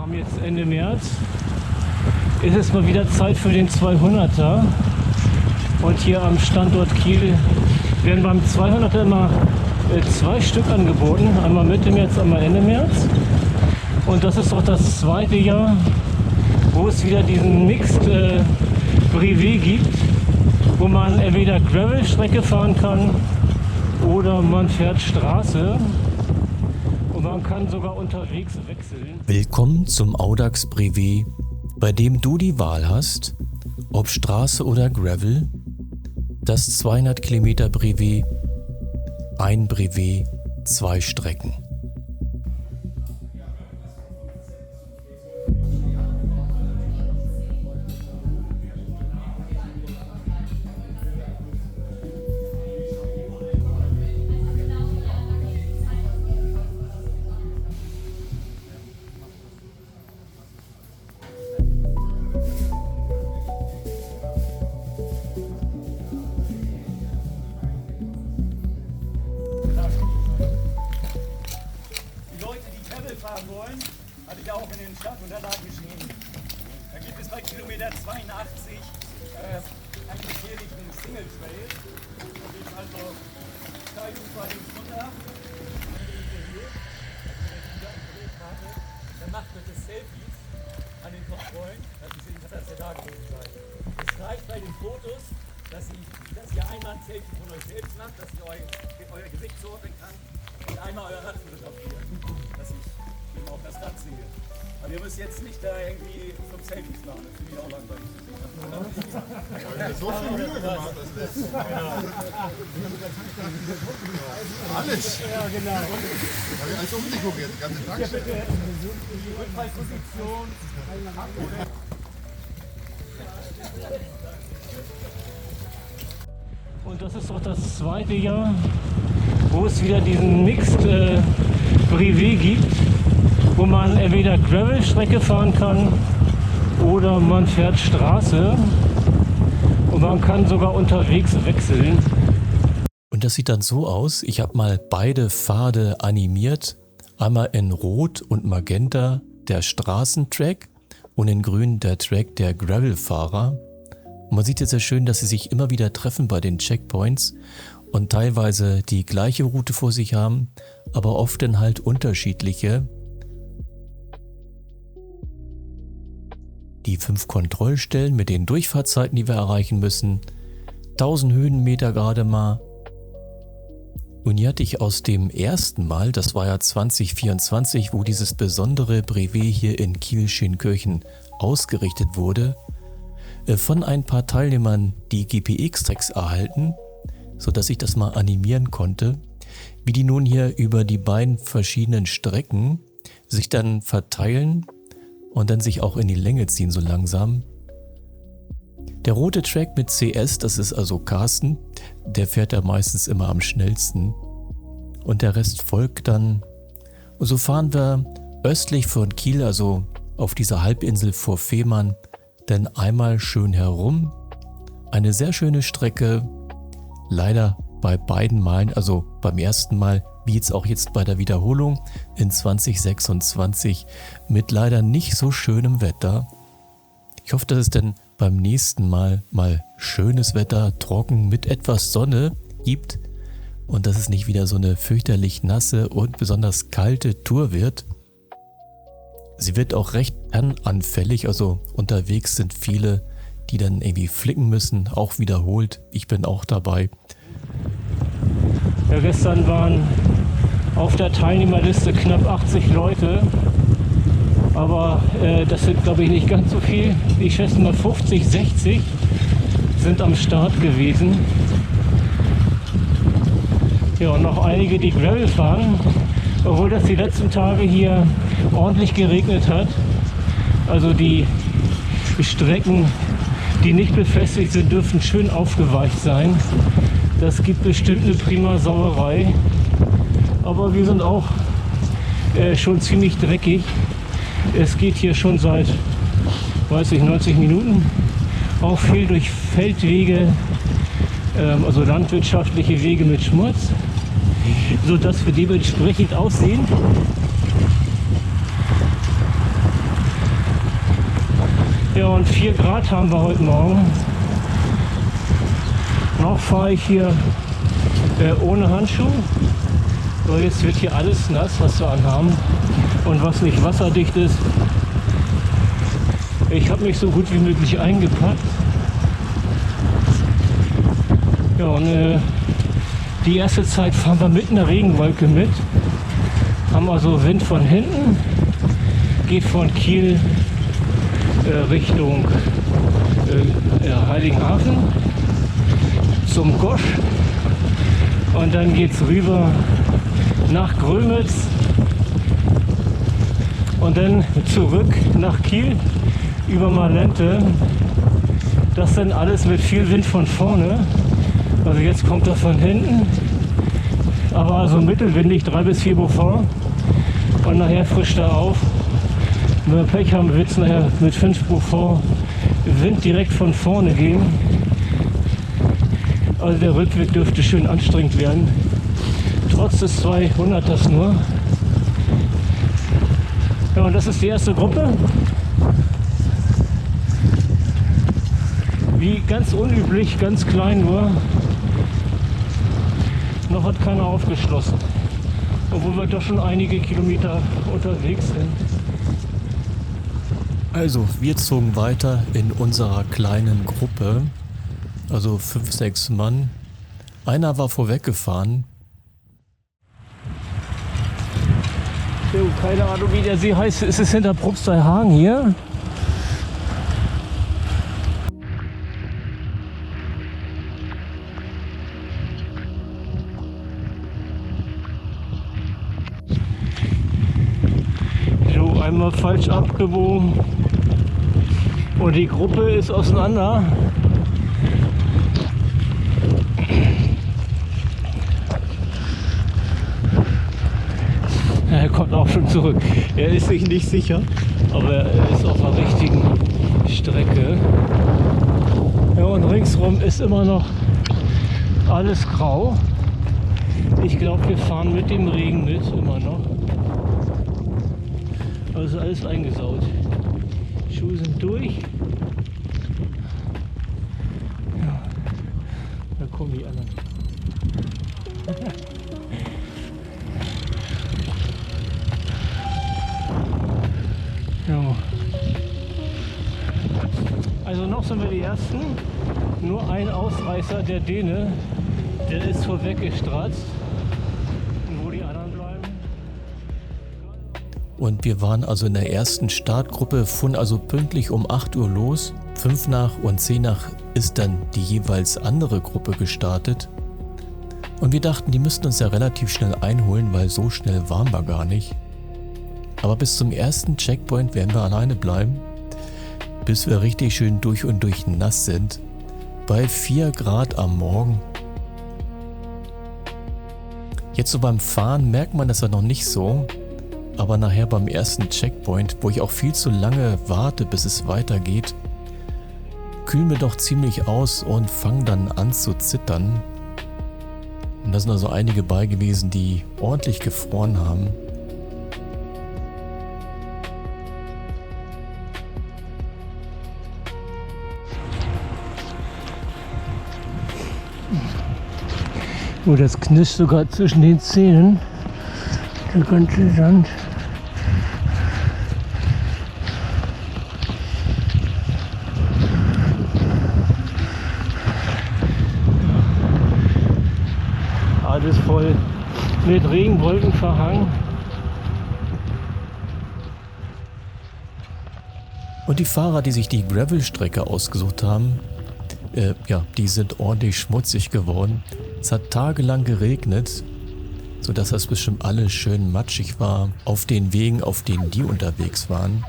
haben jetzt Ende März. Ist es mal wieder Zeit für den 200er. Und hier am Standort Kiel werden beim 200er immer 2 Stück angeboten. Einmal Mitte März, einmal Ende März. Und das ist auch das zweite Jahr, wo es wieder diesen Mixed Brevet gibt, wo man entweder Gravel-Strecke fahren kann oder man fährt Straße. Man kann sogar unterwegs wechseln. Willkommen zum Audax Brevet, bei dem du die Wahl hast, ob Straße oder Gravel, das 200 Kilometer Brevet, ein Brevet, 2 Strecken. Fahren wollen, hatte ich auch in den Startunterlagen geschrieben. Da gibt es bei Kilometer 82 einen gefährlichen Single Trail. Da geht also Steilufer links runter. Dann macht man das Selfies an den Kontrollen, dass ihr da gewesen seid. Es reicht bei den Fotos, dass ihr einmal ein Selfie von euch selbst macht, dass ihr euer Gesicht zuordnen kann und einmal euer Rad fotografiert, dass ich eben auch das Rad sehe. Aber ihr müsst jetzt nicht da irgendwie 5 Selfies machen, das finde ich auch langweilig. So viel Mühe gemacht, das letzte Mal. Alles. Ja, genau. Habe ich alles umgeguckt jetzt, die ganze Tankstelle. Die Rückfallposition. Und das ist auch das zweite Jahr, wo es wieder diesen Mixed Brevet gibt, wo man entweder Gravel-Strecke fahren kann oder man fährt Straße und man kann sogar unterwegs wechseln. Und das sieht dann so aus, ich habe mal beide Pfade animiert, einmal in Rot und Magenta der Straßentrack und in Grün der Track der Gravelfahrer. Und man sieht jetzt sehr schön, dass sie sich immer wieder treffen bei den Checkpoints und teilweise die gleiche Route vor sich haben, aber oft dann halt unterschiedliche. Die 5 Kontrollstellen mit den Durchfahrtszeiten, die wir erreichen müssen, 1000 Höhenmeter gerade mal. Und hier hatte ich aus dem ersten Mal, das war ja 2024, wo dieses besondere Brevet hier in Kiel-Scheenkirchen ausgerichtet wurde, von ein paar Teilnehmern die GPX-Tracks erhalten, sodass ich das mal animieren konnte, wie die nun hier über die beiden verschiedenen Strecken sich dann verteilen und dann sich auch in die Länge ziehen so langsam. Der rote Track mit CS, das ist also Carsten, der fährt ja meistens immer am schnellsten und der Rest folgt dann. Und so fahren wir östlich von Kiel, also auf dieser Halbinsel vor Fehmarn, dann einmal schön herum. Eine sehr schöne Strecke, leider bei beiden Malen, also beim ersten Mal wie jetzt auch jetzt bei der Wiederholung in 2026 mit leider nicht so schönem Wetter. Ich hoffe, dass es dann beim nächsten Mal schönes Wetter, trocken mit etwas Sonne gibt und dass es nicht wieder so eine fürchterlich nasse und besonders kalte Tour wird. Sie wird auch recht anfällig, also unterwegs sind viele, die dann irgendwie flicken müssen, auch wiederholt. Ich bin auch dabei. Ja, gestern waren auf der Teilnehmerliste knapp 80 Leute, aber das sind, glaube ich, nicht ganz so viel. Ich schätze mal 50, 60 sind am Start gewesen. Ja, und noch einige, die Gravel fahren, obwohl das die letzten Tage hier ordentlich geregnet hat. Also die Strecken, die nicht befestigt sind, dürften schön aufgeweicht sein. Das gibt bestimmt eine prima Sauerei. Aber wir sind auch schon ziemlich dreckig. Es geht hier schon seit, 90 Minuten. Auch viel durch Feldwege, also landwirtschaftliche Wege mit Schmutz, sodass wir dementsprechend aussehen. und 4 Grad haben wir heute Morgen. Noch fahre ich hier ohne Handschuh. So, jetzt wird hier alles nass, was wir anhaben und was nicht wasserdicht ist. Ich habe mich so gut wie möglich eingepackt. Ja, und die erste Zeit fahren wir mit einer Regenwolke mit. Haben also Wind von hinten, geht von Kiel Richtung Heiligenhafen zum Gosch und dann geht es rüber nach Grömitz und dann zurück nach Kiel über Malente. Das dann alles mit viel Wind von vorne. Also jetzt kommt er von hinten, aber also mittelwindig 3 bis 4 Beaufort und nachher frischt er auf. Wenn wir Pech haben, wird es nachher mit 5 Beaufort Wind direkt von vorne gehen. Also der Rückweg dürfte schön anstrengend werden. Trotz des 200ers nur. Ja, und das ist die erste Gruppe. Wie ganz unüblich, ganz klein nur. Noch hat keiner aufgeschlossen. Obwohl wir doch schon einige Kilometer unterwegs sind. Also, wir zogen weiter in unserer kleinen Gruppe, also 5, 6 Mann. Einer war vorweggefahren. So, keine Ahnung, wie der See heißt. Ist es hinter Propsteihagen hier? So, einmal falsch abgebogen. Und die Gruppe ist auseinander. Er kommt auch schon zurück. Er ist sich nicht sicher, aber er ist auf der richtigen Strecke. Ja, und ringsrum ist immer noch alles grau. Ich glaube, wir fahren mit dem Regen mit, immer noch. Also alles eingesaut. Schuhe sind durch. Ja, da kommen die anderen. Ja. Also noch sind wir die Ersten. Nur ein Ausreißer, der Däne, der ist vorweggestratzt. Und wo die anderen bleiben? Und wir waren also in der ersten Startgruppe, fuhren also pünktlich um 8 Uhr los. 5 nach und 10 nach ist dann die jeweils andere Gruppe gestartet. Und wir dachten, die müssten uns ja relativ schnell einholen, weil so schnell waren wir gar nicht. Aber bis zum ersten Checkpoint werden wir alleine bleiben, bis wir richtig schön durch und durch nass sind. Bei 4 Grad am Morgen. Jetzt so beim Fahren merkt man das ja noch nicht so. Aber nachher beim ersten Checkpoint, wo ich auch viel zu lange warte, bis es weitergeht, kühlen wir doch ziemlich aus und fangen dann an zu zittern. Und da sind also einige bei gewesen, die ordentlich gefroren haben. Oh, das knirscht sogar zwischen den Zähnen. Der ganze Sand. Alles voll mit Regenwolken verhangen. Und die Fahrer, die sich die Gravelstrecke ausgesucht haben, die sind ordentlich schmutzig geworden. Es hat tagelang geregnet, sodass das bestimmt alles schön matschig war auf den Wegen, auf denen die unterwegs waren.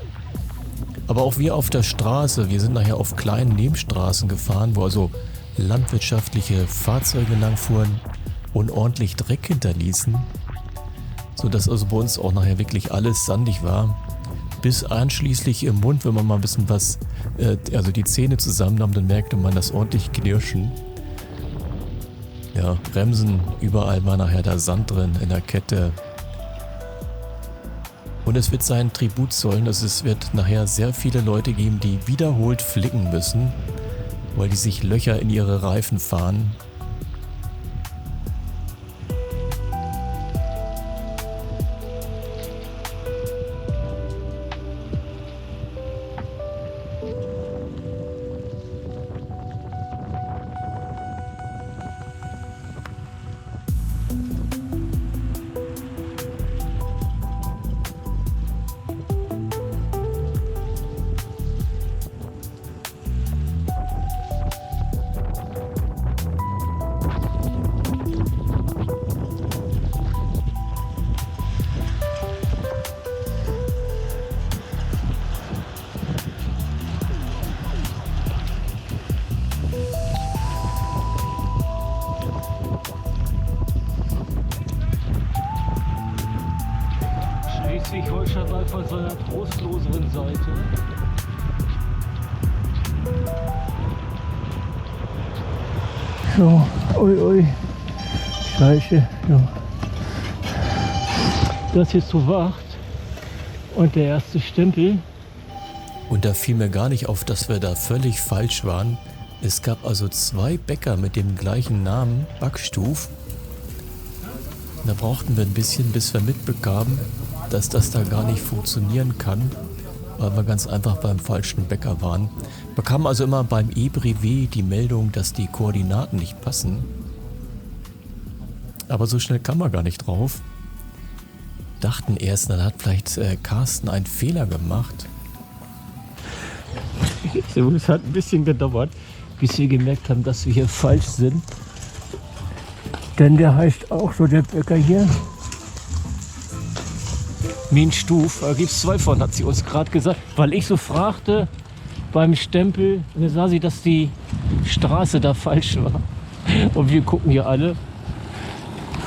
Aber auch wir auf der Straße, wir sind nachher auf kleinen Nebenstraßen gefahren, wo also landwirtschaftliche Fahrzeuge langfuhren und ordentlich Dreck hinterließen, sodass also bei uns auch nachher wirklich alles sandig war. Bis einschließlich im Mund, wenn man mal ein bisschen was, also die Zähne zusammennahm, dann merkte man das ordentlich knirschen. Ja, Bremsen, überall war nachher der Sand drin in der Kette. Und es wird seinen Tribut zollen. Also es wird nachher sehr viele Leute geben, die wiederholt flicken müssen, weil die sich Löcher in ihre Reifen fahren. Schleswig-Holstein mal von seiner trostloseren Seite. So, ui, Scheiße, ja. Das hier zu Wacht und der erste Stempel. Und da fiel mir gar nicht auf, dass wir da völlig falsch waren. Es gab also 2 Bäcker mit dem gleichen Namen, Backstuf. Da brauchten wir ein bisschen, bis wir mitbekamen, dass das da gar nicht funktionieren kann, weil wir ganz einfach beim falschen Bäcker waren. Wir bekamen also immer beim E-Brevet die Meldung, dass die Koordinaten nicht passen. Aber so schnell kam man gar nicht drauf. Dachten erst, dann hat vielleicht Carsten einen Fehler gemacht. So, es hat ein bisschen gedauert, bis wir gemerkt haben, dass wir hier falsch sind. Denn der heißt auch so, der Bäcker hier. Minstuf, da gibt es 2 von, hat sie uns gerade gesagt. Weil ich so fragte beim Stempel, da sah sie, dass die Straße da falsch war. Und wir gucken hier alle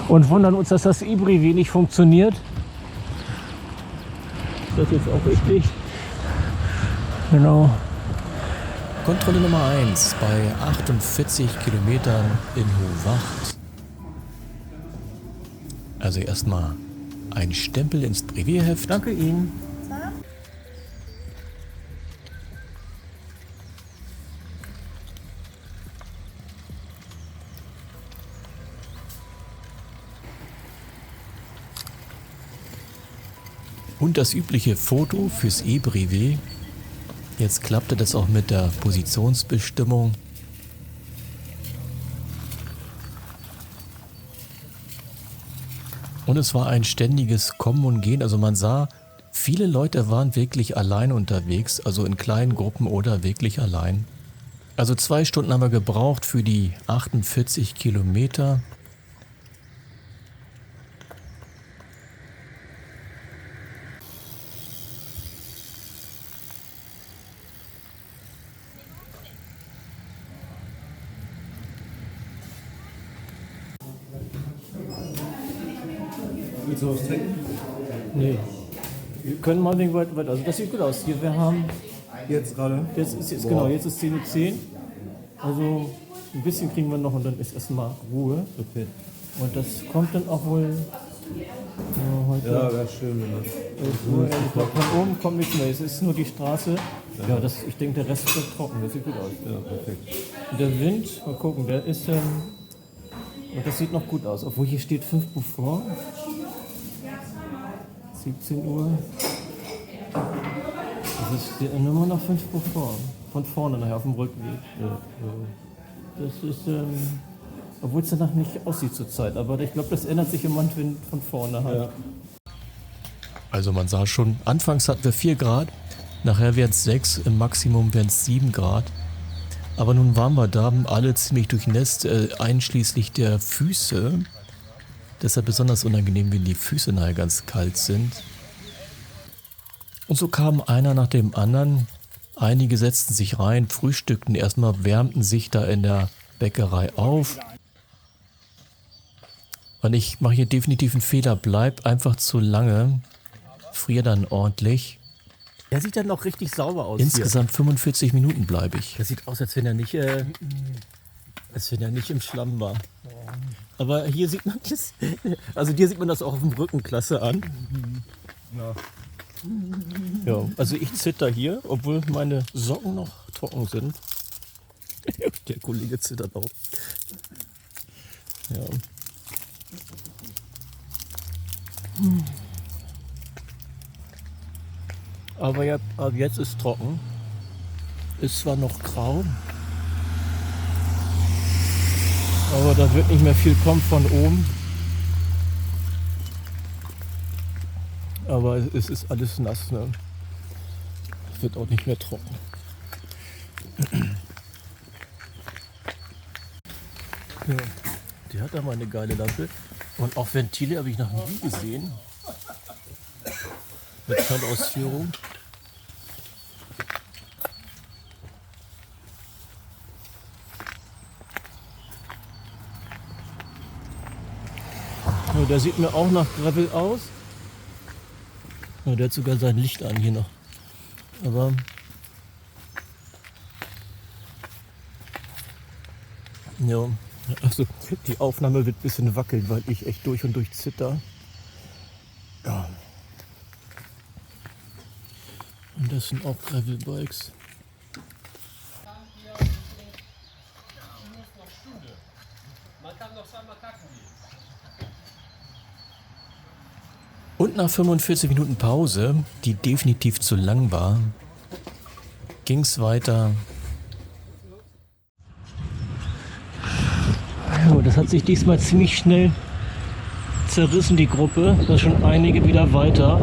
und wundern uns, dass das E-Brevet nicht funktioniert. Ist das jetzt auch richtig? Genau. Kontrolle Nummer 1 bei 48 Kilometern in Hohwacht. Also erstmal ein Stempel ins Brevieheft. Danke Ihnen. Und das übliche Foto fürs E-Brevet. Jetzt klappte das auch mit der Positionsbestimmung. Und es war ein ständiges Kommen und Gehen. Also man sah, viele Leute waren wirklich allein unterwegs, also in kleinen Gruppen oder wirklich allein. Also 2 Stunden haben wir gebraucht für die 48 Kilometer. Willst du was trinken? Nee. Wir können mal den weiter. Also das sieht gut aus. Hier, wir haben. Jetzt gerade? Jetzt ist genau, jetzt ist 10:10 Uhr. Also ein bisschen kriegen wir noch und dann ist erstmal Ruhe. Okay. Und das kommt dann auch wohl heute. Ja, wäre schön, wenn das. Von oben kommt nichts mehr. Es ist nur die Straße. Ja, das, ich denke, der Rest wird trocken. Das sieht gut aus. Ja, perfekt. Und der Wind, mal gucken, der ist. Und das sieht noch gut aus. Obwohl hier steht 5 vor. 17 Uhr. Das ist immer noch 5 vor. Von vorne nachher auf dem Rückweg. Ja. Das ist, obwohl es danach nicht aussieht zur Zeit. Aber ich glaube, das ändert sich im Moment, wenn von vorne halt. Ja. Also man sah schon, anfangs hatten wir 4 Grad, nachher wären es 6, im Maximum wären es 7 Grad. Aber nun waren wir da, alle ziemlich durchnässt, einschließlich der Füße. Deshalb besonders unangenehm, wenn die Füße nachher ganz kalt sind. Und so kam einer nach dem anderen. Einige setzten sich rein, frühstückten erstmal, wärmten sich da in der Bäckerei auf. Und ich mache hier definitiv einen Fehler, bleib einfach zu lange, friere dann ordentlich. Der sieht dann noch richtig sauber aus. Insgesamt 45 Minuten bleibe ich. Das sieht aus, als wenn er nicht, im Schlamm war. Aber hier sieht man das, also dir sieht man das auch auf dem Rücken klasse an. Ja. Ja, also ich zitter hier, obwohl meine Socken noch trocken sind. Der Kollege zittert auch. Ja. Aber ja, ab jetzt ist trocken. Ist zwar noch grau, aber da wird nicht mehr viel kommen von oben. Aber es ist alles nass, ne? Es wird auch nicht mehr trocken. Ja, die hat aber eine geile Lampe. Und auch Ventile habe ich noch nie gesehen. Mit Schalausführung. Ja, der sieht mir auch nach Gravel aus. Ja, der hat sogar sein Licht an hier noch. Aber ja, also die Aufnahme wird ein bisschen wackeln, weil ich echt durch und durch zitter. Ja. Und das sind auch Gravelbikes. Und nach 45 Minuten Pause, die definitiv zu lang war, ging es weiter. Ja, das hat sich diesmal ziemlich schnell zerrissen, die Gruppe. Da sind schon einige wieder weiter.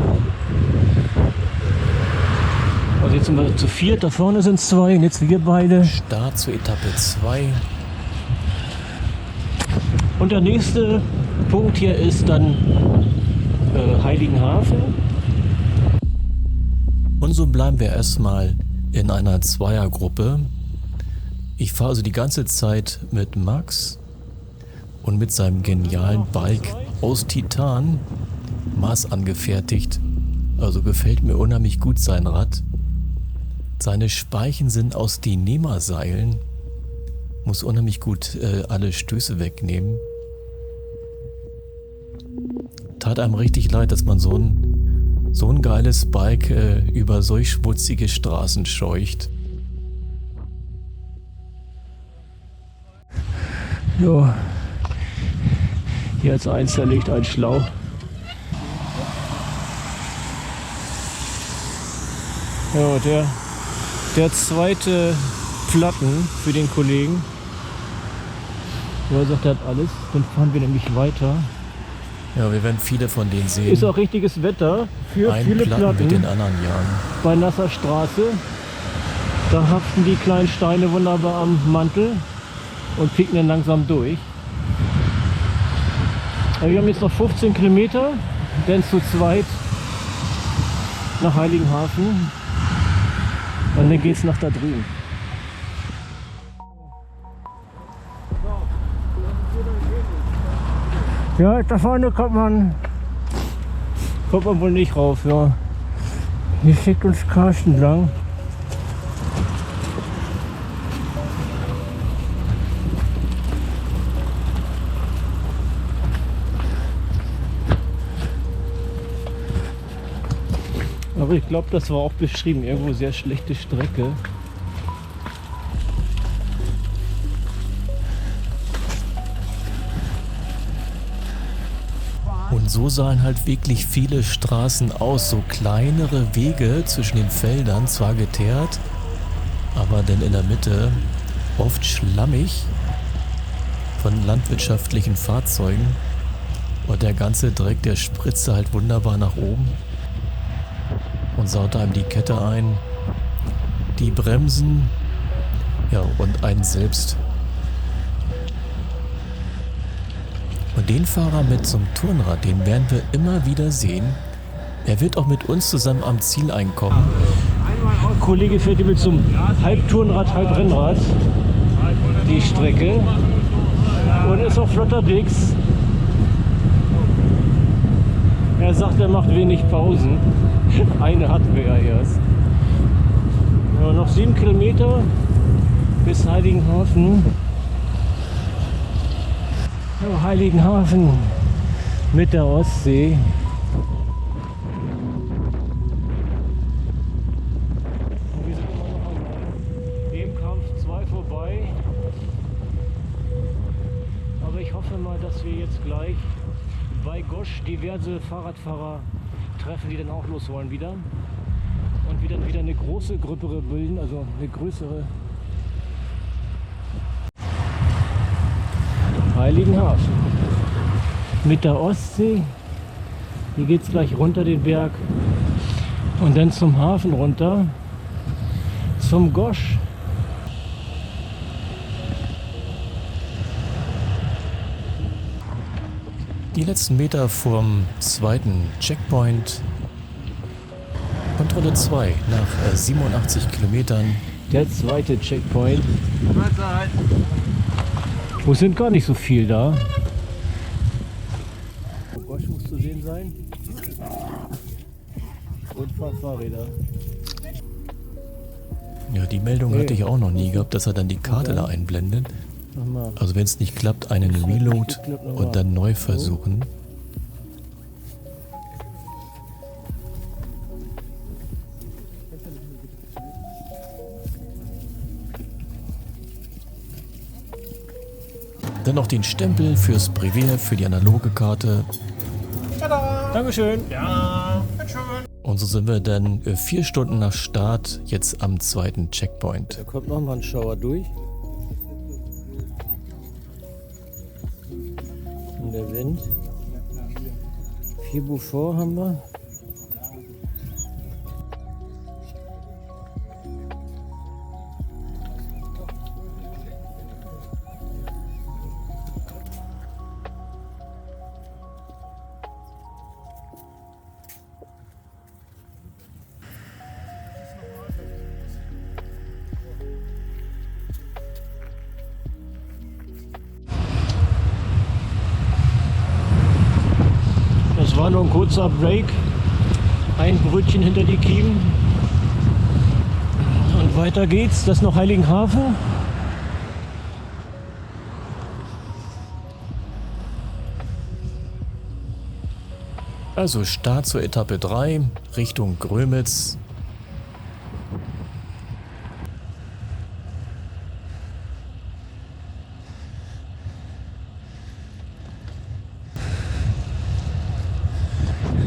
Also jetzt sind wir zu viert, da vorne sind es zwei und jetzt wir beide. Start zur Etappe 2. Und der nächste Punkt hier ist dann Heiligenhafen. Und so bleiben wir erstmal in einer Zweiergruppe. Ich fahre also die ganze Zeit mit Max und mit seinem genialen Bike aus Titan, maßangefertigt. Also gefällt mir unheimlich gut sein Rad. Seine Speichen sind aus Dyneema-Seilen. Muss unheimlich gut alle Stöße wegnehmen. Tat einem richtig leid, dass man so ein geiles Bike über solch schmutzige Straßen scheucht. Ja, hier als eins zerlegt ein Schlauch. Ja, der zweite Platten für den Kollegen. Ja, sagt, er hat alles. Dann fahren wir nämlich weiter. Ja, wir werden viele von denen sehen. Ist auch richtiges Wetter für viele Platten mit den Platten anderen Jahren. bei nasser Straße. Da haften die kleinen Steine wunderbar am Mantel und picken dann langsam durch. Aber wir haben jetzt noch 15 Kilometer, denn zu zweit nach Heiligenhafen. Und dann geht es nach da drüben. Ja, da vorne kommt man wohl nicht rauf. Ja. Hier schickt uns Carsten lang. Aber ich glaube, das war auch beschrieben, irgendwo sehr schlechte Strecke. Und so sahen halt wirklich viele Straßen aus, so kleinere Wege zwischen den Feldern, zwar geteert, aber dann in der Mitte oft schlammig von landwirtschaftlichen Fahrzeugen. Und der ganze Dreck, der spritzte halt wunderbar nach oben und saute einem die Kette ein, die Bremsen, ja, und einen selbst. Und den Fahrer mit so einem Turnrad, den werden wir immer wieder sehen. Er wird auch mit uns zusammen am Ziel einkommen. Ein Kollege fährt hier mit so einem Halbturnrad, Halbrennrad die Strecke und ist auch flotter Dicks. Er sagt, er macht wenig Pausen. Eine hatten wir ja erst. Ja, noch 7 Kilometer bis Heiligenhafen. Ja, Heiligenhafen mit der Ostsee. dass wir jetzt gleich bei Gosch diverse Fahrradfahrer treffen, die dann auch los wollen wieder. Und wir dann wieder eine große Gruppe bilden, also eine größere. Heiligenhafen. Mit der Ostsee. Hier geht es gleich runter den Berg. Und dann zum Hafen runter. Zum Gosch. Die letzten Meter vom zweiten Checkpoint. Kontrolle 2 nach 87 Kilometern. Der zweite Checkpoint. Wo sind gar nicht so viel da. Gosch muss zu sehen sein. Und Fahrräder. Ja, die Meldung Nee. hatte ich auch noch nie gehabt, dass er dann die Karte da einblendet. Nochmal. Also wenn es nicht klappt, einen Reload und dann neu versuchen. Dann noch den Stempel fürs Brevier, für die analoge Karte. Dankeschön. Und so sind wir dann 4 Stunden nach Start jetzt am zweiten Checkpoint. Da kommt noch mal ein Schauer durch. Und der Wind. 4 Beaufort haben wir. Das war nur ein kurzer Break. Ein Brötchen hinter die Kiemen. Und weiter geht's. Das ist noch Heiligenhafen. Also Start zur Etappe 3 Richtung Grömitz.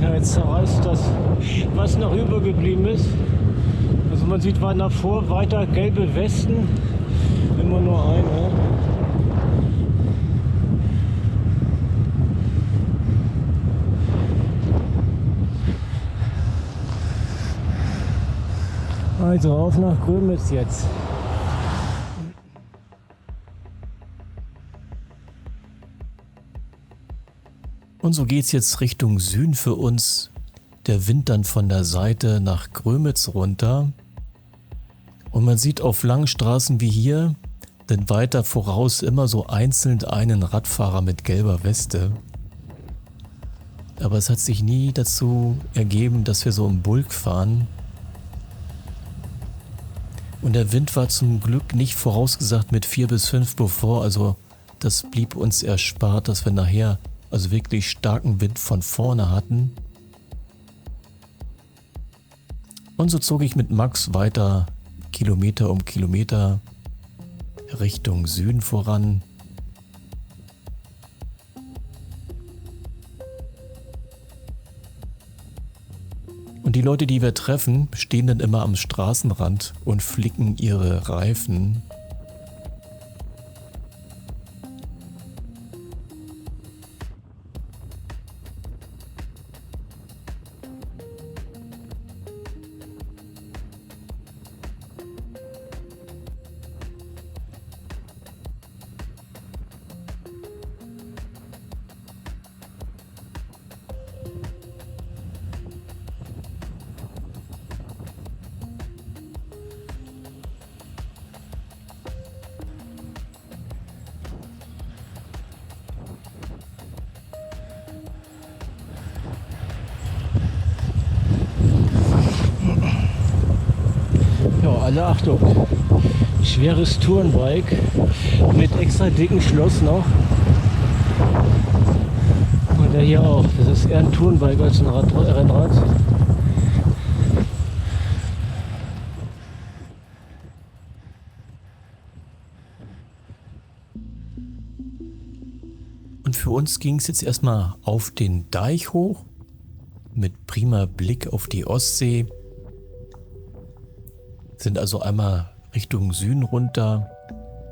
Ja, jetzt zerreißt das, was noch übergeblieben ist. Also man sieht davor weiter gelbe Westen. Immer nur eine. Also auf nach Grömitz jetzt. Und so geht's jetzt Richtung Süden für uns. Der Wind dann von der Seite nach Grömitz runter. Und man sieht auf langen Straßen wie hier, denn weiter voraus immer so einzeln einen Radfahrer mit gelber Weste. Aber es hat sich nie dazu ergeben, dass wir so im Bulk fahren. Und der Wind war zum Glück nicht vorausgesagt mit 4 bis 5 Beaufort, also das blieb uns erspart, dass wir nachher also wirklich starken Wind von vorne hatten. Und so zog ich mit Max weiter Kilometer um Kilometer Richtung Süden voran. Und die Leute, die wir treffen, stehen dann immer am Straßenrand und flicken ihre Reifen. Ja, alle Achtung. Schweres Tourenbike mit extra dicken Schloss noch. Und der hier auch. Das ist eher ein Tourenbike als ein Rennrad. Und für uns ging es jetzt erstmal auf den Deich hoch, mit prima Blick auf die Ostsee. Sind also einmal Richtung Süden runter,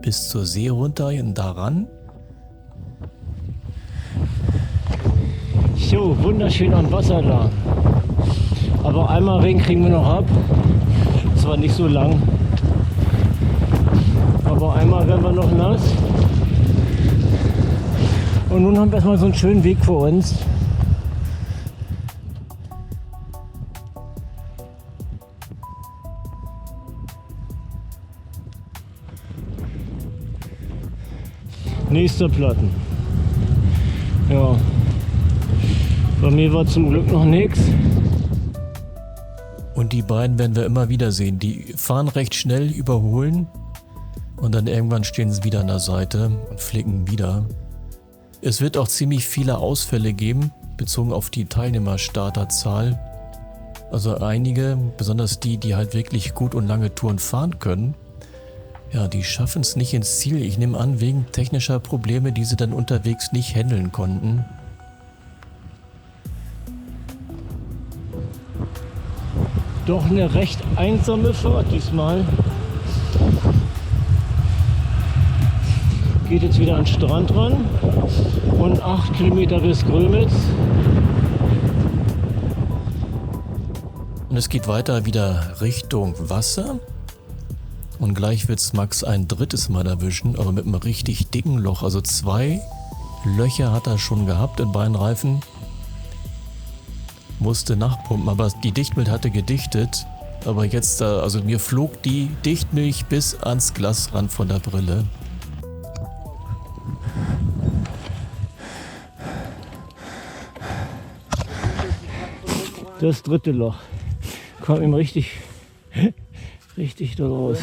bis zur See runter und daran. So, wunderschön am Wasser lang. Aber einmal Regen kriegen wir noch ab. Zwar nicht so lang, aber einmal werden wir noch nass. Und nun haben wir erstmal so einen schönen Weg vor uns. Nächster Platten. Ja. Bei mir war zum Glück noch nichts. Und die beiden werden wir immer wieder sehen. Die fahren recht schnell, überholen und dann irgendwann stehen sie wieder an der Seite und flicken wieder. Es wird auch ziemlich viele Ausfälle geben, bezogen auf die Teilnehmerstarterzahl. Also einige, besonders die, die halt wirklich gut und lange Touren fahren können, ja, die schaffen es nicht ins Ziel. Ich nehme an, wegen technischer Probleme, die sie dann unterwegs nicht handeln konnten. Doch eine recht einsame Fahrt diesmal. Geht jetzt wieder an den Strand ran und 8 Kilometer bis Grömitz. Und es geht weiter wieder Richtung Wasser. Und gleich wird es Max ein drittes Mal erwischen, aber mit einem richtig dicken Loch. Also 2 Löcher hat er schon gehabt in beiden Reifen. Musste nachpumpen, aber die Dichtmilch hatte gedichtet. Aber jetzt, also mir flog die Dichtmilch bis ans Glasrand von der Brille. Das dritte Loch. Kam ihm richtig dort raus.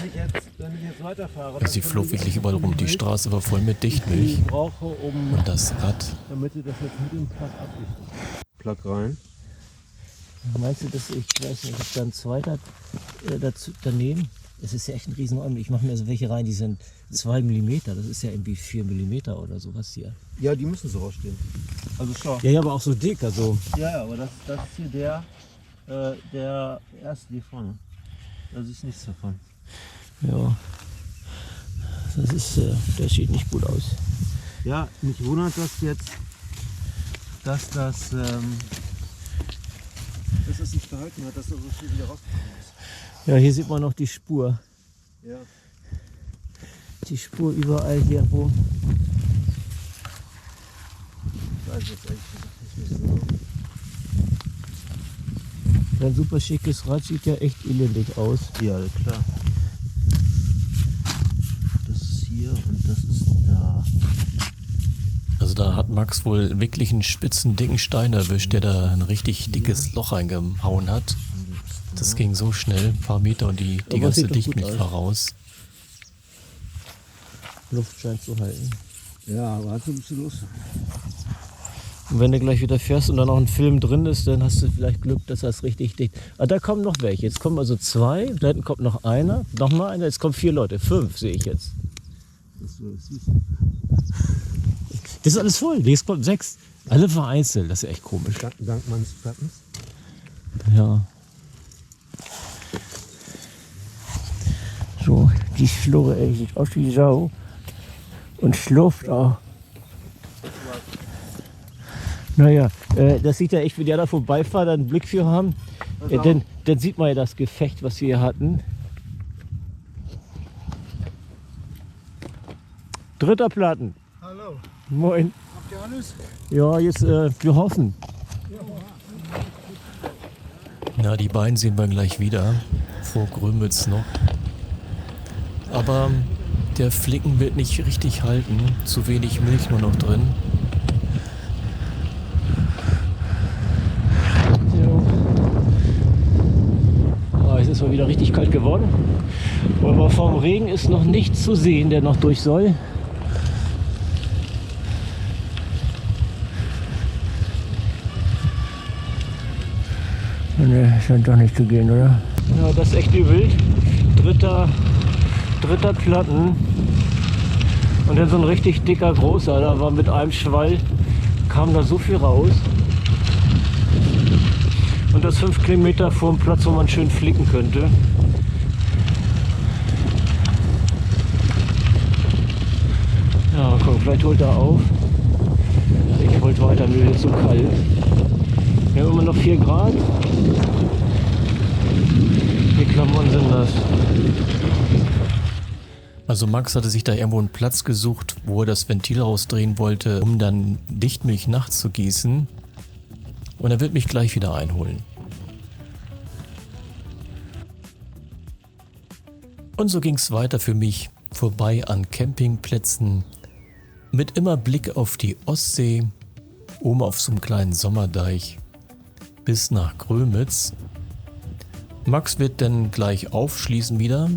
Wenn ich jetzt weiterfahre, Also sie flog wirklich überall rum. Die Straße war voll mit Dichtmilch. ich brauche, Und das Rad. damit ihr das jetzt mit dem Plug abdichtet. Plug rein. Meinst du, dass ich weiß nicht, ist da ein zweiter dazu, daneben? Es ist ja echt ein Riesenraum. Ich mache mir so welche rein, die sind 2 mm. Das ist ja irgendwie 4 mm oder sowas hier. Ja, die müssen so rausstehen. Also schau. Ja, aber auch so dick. Also Ja, aber das ist hier der erste hier vorne. Da ist nichts davon. ja, das ist, der sieht nicht gut aus. Ja, mich wundert das jetzt, dass das nicht gehalten hat, dass da so viel wieder rausgekommen ist. Ja, hier sieht man noch die Spur. Ja. Die Spur überall hier, wo. Ich weiß jetzt ehrlich gesagt nicht so. Ein super schickes Rad sieht ja echt elendig aus. Ja, klar. Das ist hier und das ist da. Also da hat Max wohl wirklich einen spitzen, dicken Stein erwischt, der da ein richtig dickes Loch reingehauen hat. Das ging so schnell, ein paar Meter und die Aber ganze sieht doch gut Dichtmilch aus. war raus. Luft scheint zu halten. Ja, aber hat so ein bisschen los. Und wenn du gleich wieder fährst und dann noch ein Film drin ist, dann hast du vielleicht Glück, dass das richtig dicht. Ah, da kommen noch welche. Jetzt kommen also 2, da hinten kommt noch einer, nochmal einer, jetzt kommen 4 Leute. 5 sehe ich jetzt. Das ist so süß. Das ist alles voll. Jetzt kommt 6. Alle vereinzelt. Das ist ja echt komisch. Dank meines Plattens. Ja. So, die Schlurre, ey, sieht aus wie Sau. Und schlurft auch. Naja, das sieht ja echt, wenn die da vorbeifahren, dann einen Blick für haben. Dann sieht man ja das Gefecht, was wir hier hatten. Dritter Platten. Hallo, Moin. habt ihr alles? Ja, jetzt, wir hoffen. Na, die beiden sehen wir gleich wieder. Vor Grömitz noch. Aber der Flicken wird nicht richtig halten. Zu wenig Milch nur noch drin. Ah, es ist mal wieder richtig kalt geworden. Aber vom Regen ist noch nichts zu sehen, der noch durch soll. Ne, scheint doch nicht zu gehen, oder? Ja, das ist echt übel. Dritter Platten. Und dann so ein richtig dicker großer, da war mit einem Schwall kam da so viel raus. Und das 5 Kilometer vor dem Platz, wo man schön flicken könnte. Ja, komm, vielleicht holt er auf. Ich wollte weiter, mir ist so kalt. Wir haben immer noch 4 Grad. Die Klamotten sind nass. Also Max hatte sich da irgendwo einen Platz gesucht, wo er das Ventil rausdrehen wollte, um dann Dichtmilch nachzugießen. Und er wird mich gleich wieder einholen. Und so ging es weiter für mich, vorbei an Campingplätzen, mit immer Blick auf die Ostsee, oben auf so einem kleinen Sommerdeich, bis nach Grömitz. Max wird dann gleich aufschließen wieder.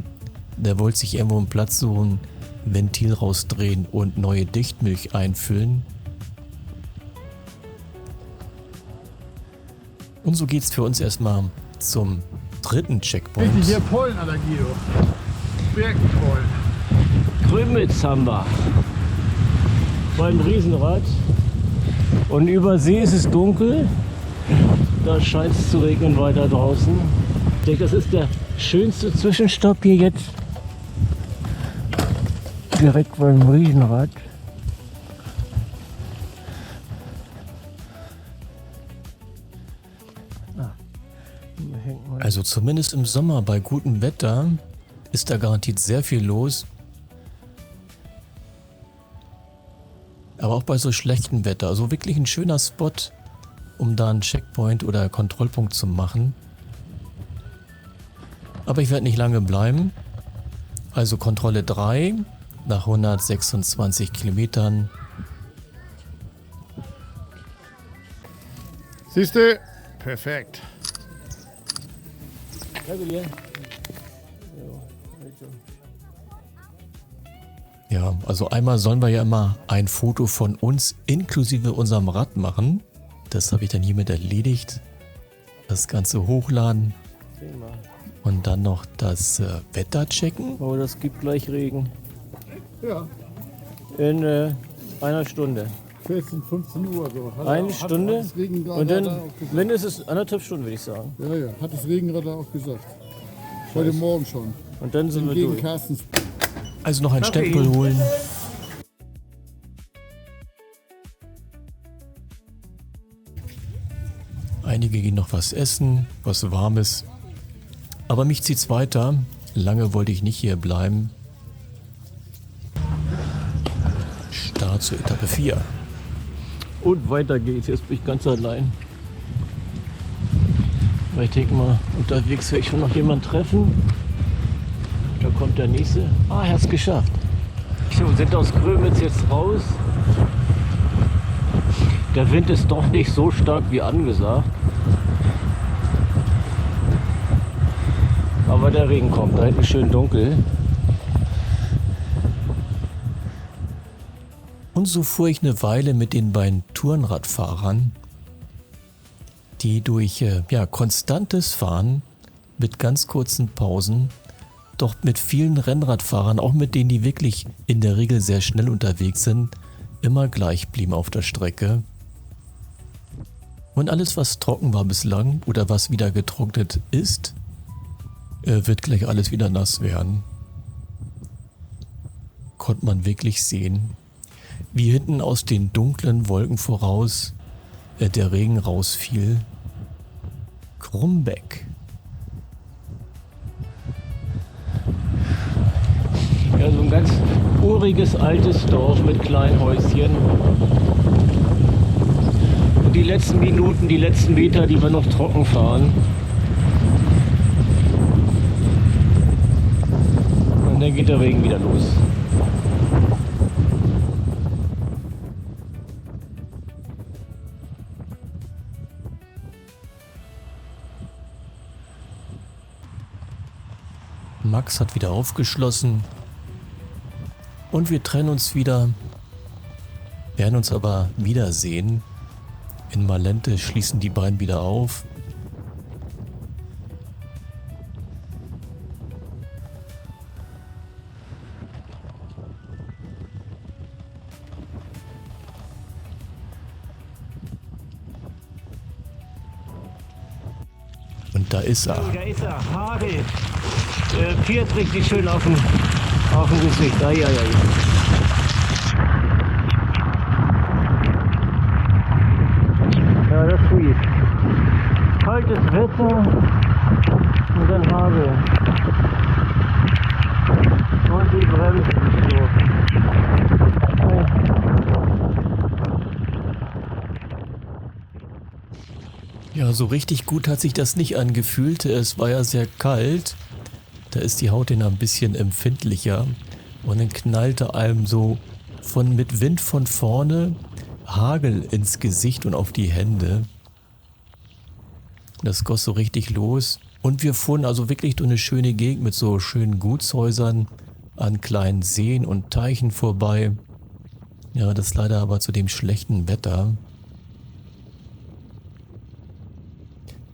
Der wollte sich irgendwo einen Platz suchen, Ventil rausdrehen und neue Dichtmilch einfüllen. Und so geht's für uns erstmal zum 3. Checkpoint. Richtig, hier Pollenallergie, du. Birkenpollen. Grömitz haben wir. Beim Riesenrad. Und über See ist es dunkel. Da scheint es zu regnen weiter draußen. Ich denke, das ist der schönste Zwischenstopp hier jetzt. Direkt beim Riesenrad. Also zumindest im Sommer bei gutem Wetter ist da garantiert sehr viel los. Aber auch bei so schlechtem Wetter. Also wirklich ein schöner Spot, um da einen Checkpoint oder Kontrollpunkt zu machen. Aber ich werde nicht lange bleiben. Also Kontrolle 3 nach 126 Kilometern. Siehst du? Perfekt. Ja, also einmal sollen wir ja immer ein Foto von uns inklusive unserem Rad machen. Das habe ich dann hiermit erledigt. Das Ganze hochladen und dann noch das Wetter checken. Oh, das gibt gleich Regen. Ja, In einer Stunde. 14, 15 Uhr so. Eine Stunde. Hat das Regenradar Und dann, auch gesagt. wenn es ist, 1,5 Stunden, würde ich sagen. Ja, ja, hat das Regenradar auch gesagt. Heute Morgen schon. Und dann sind wir Gegen durch. Carstens. Also noch ein Stempel holen. Einige gehen noch was essen, was Warmes. Aber mich zieht's weiter. Lange wollte ich nicht hier bleiben. Start zur Etappe 4. Und weiter geht's. Jetzt bin ich ganz allein. Weil ich denke mal, unterwegs werde ich schon noch jemanden treffen. Da kommt der nächste. Ah, er hat es geschafft. Wir sind aus Grömitz jetzt raus. Der Wind ist doch nicht so stark wie angesagt. Aber der Regen kommt. Da hinten schön dunkel. Und so fuhr ich eine Weile mit den beiden Tourenradfahrern, die durch konstantes Fahren mit ganz kurzen Pausen, doch mit vielen Rennradfahrern, auch mit denen, die wirklich in der Regel sehr schnell unterwegs sind, immer gleich blieben auf der Strecke. Und alles, was trocken war bislang oder was wieder getrocknet ist, wird gleich alles wieder nass werden. Konnte man wirklich sehen, wie hinten aus den dunklen Wolken voraus der Regen rausfiel. Krumbeck. Ja, so ein ganz uriges altes Dorf mit kleinen Häuschen. Und die letzten Minuten, die letzten Meter, die wir noch trocken fahren. Und dann geht der Regen wieder los. Max hat wieder aufgeschlossen und wir trennen uns wieder, werden uns aber wiedersehen. In Malente schließen die beiden wieder auf. Und da ist er. Da ist er, Hagel. Piert richtig schön auf dem Gesicht. Ai. Ja, das ist gut. Kaltes Wetter und dann Hagel. Und die Bremsen so. Ja, so richtig gut hat sich das nicht angefühlt. Es war ja sehr kalt. Da ist die Haut dann ein bisschen empfindlicher. Und dann knallte einem so mit Wind von vorne Hagel ins Gesicht und auf die Hände. Das goss so richtig los. Und wir fuhren also wirklich durch eine schöne Gegend mit so schönen Gutshäusern an kleinen Seen und Teichen vorbei. Ja, das leider aber zu dem schlechten Wetter.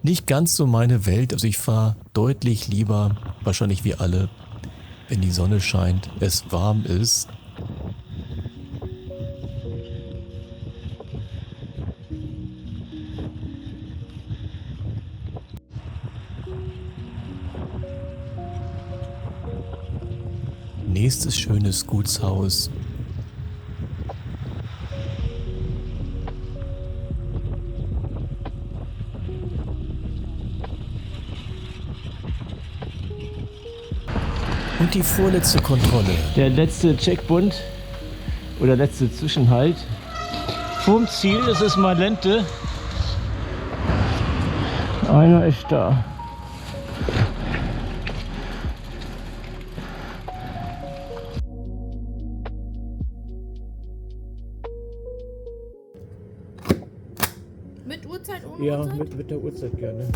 Nicht ganz so meine Welt, also ich fahre deutlich lieber, wahrscheinlich wie alle, wenn die Sonne scheint, es warm ist. Nächstes schönes Gutshaus. Und die vorletzte Kontrolle. Der letzte Checkpoint oder letzte Zwischenhalt vom Ziel, das ist Malente. Einer ist da. Mit Uhrzeit, ohne Ja, Uhrzeit? mit der Uhrzeit gerne.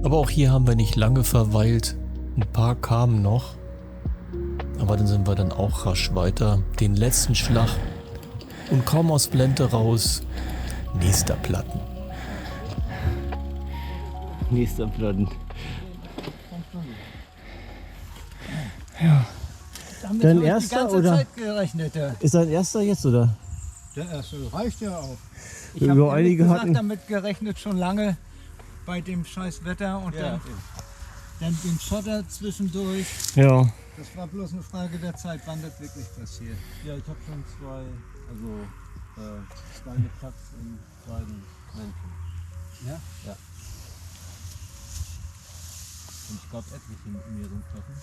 Aber auch hier haben wir nicht lange verweilt. Ein paar kamen noch. Aber dann sind wir dann auch rasch weiter. Den letzten Schlag. Und kaum aus Blende raus. Nächster Platten. Nächster Platten. Ja. Damit Dein habe ich erster die ganze oder? Zeit gerechnet. Ist dein erster jetzt oder? Der erste reicht ja auch. Ich Über habe einige hatten- damit gerechnet schon lange bei dem scheiß Wetter und dann den Schotter zwischendurch. Ja. Das war bloß eine Frage der Zeit, wann das wirklich passiert. Ja, ich habe schon zwei kleine Platz im zweiten Menschen. Ja? Ja. Und ich glaube etliche in mir rumkloppen.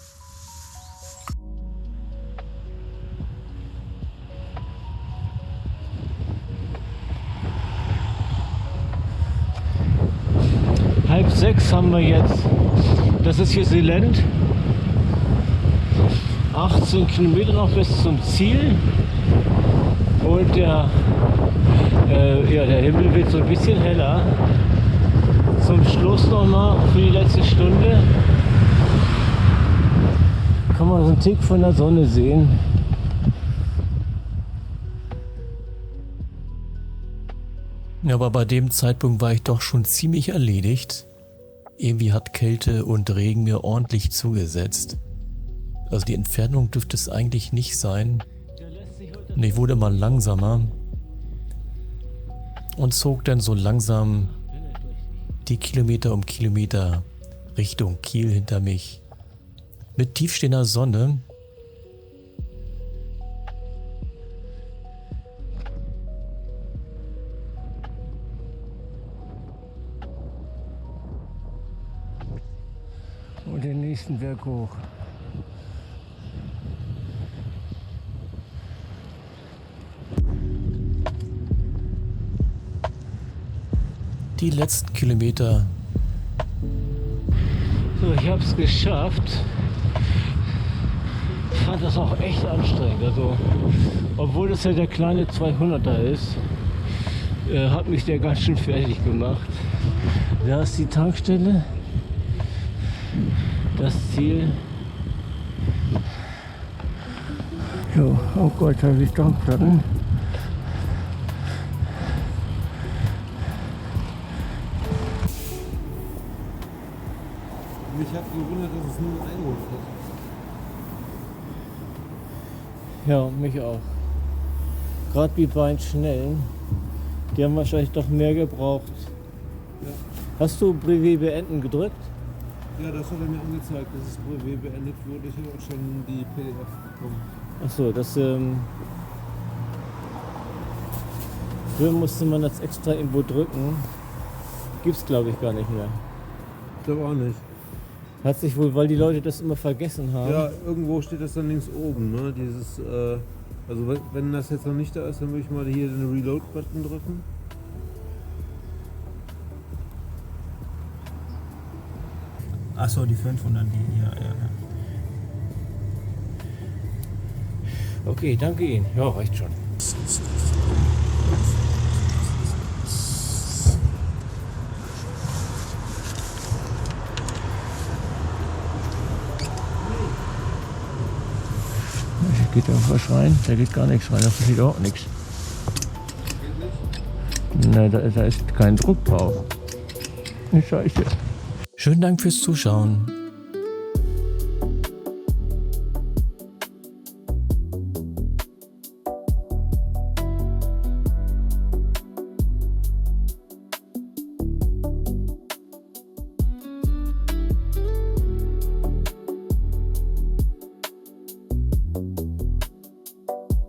Halb 6 haben wir jetzt. Das ist hier Silent. 18 Kilometer noch bis zum Ziel. Und der Himmel wird so ein bisschen heller. Zum Schluss nochmal für die letzte Stunde. Kann man so einen Tick von der Sonne sehen. Ja, aber bei dem Zeitpunkt war ich doch schon ziemlich erledigt. Irgendwie hat Kälte und Regen mir ordentlich zugesetzt. Also die Entfernung dürfte es eigentlich nicht sein. Und ich wurde mal langsamer und zog dann so langsam die Kilometer um Kilometer Richtung Kiel hinter mich. Mit tiefstehender Sonne. Und den nächsten Berg hoch. Die letzten Kilometer. So, ich habe es geschafft. Ich fand das auch echt anstrengend. Also, obwohl das ja der kleine 200er ist, hat mich der ganz schön fertig gemacht. Da ist die Tankstelle. Das Ziel. So, oh Gott, da habe ich Tankplatten. Mich hat gewundert, dass es nur ein Einruf hat. Ja, mich auch. Gerade die beiden Schnellen, die haben wahrscheinlich doch mehr gebraucht. Hast du Brevet beenden gedrückt? Ja, das hat er mir angezeigt, dass das Brevet beendet wurde. Ich habe auch schon die PDF bekommen. Achso, das früher musste man das extra irgendwo drücken. Gibt's glaube ich gar nicht mehr. Ich glaube auch nicht. Hat sich wohl, weil die Leute das immer vergessen haben. Ja, irgendwo steht das dann links oben, ne? Dieses, also wenn das jetzt noch nicht da ist, dann würde ich mal hier den Reload-Button drücken. Achso, die 500, die, ja. Okay, danke Ihnen. Ja, reicht schon. Geht da was rein? Da geht gar nichts rein, da passiert auch nichts. Na, da ist kein Druck drauf. Scheiße. Schönen Dank fürs Zuschauen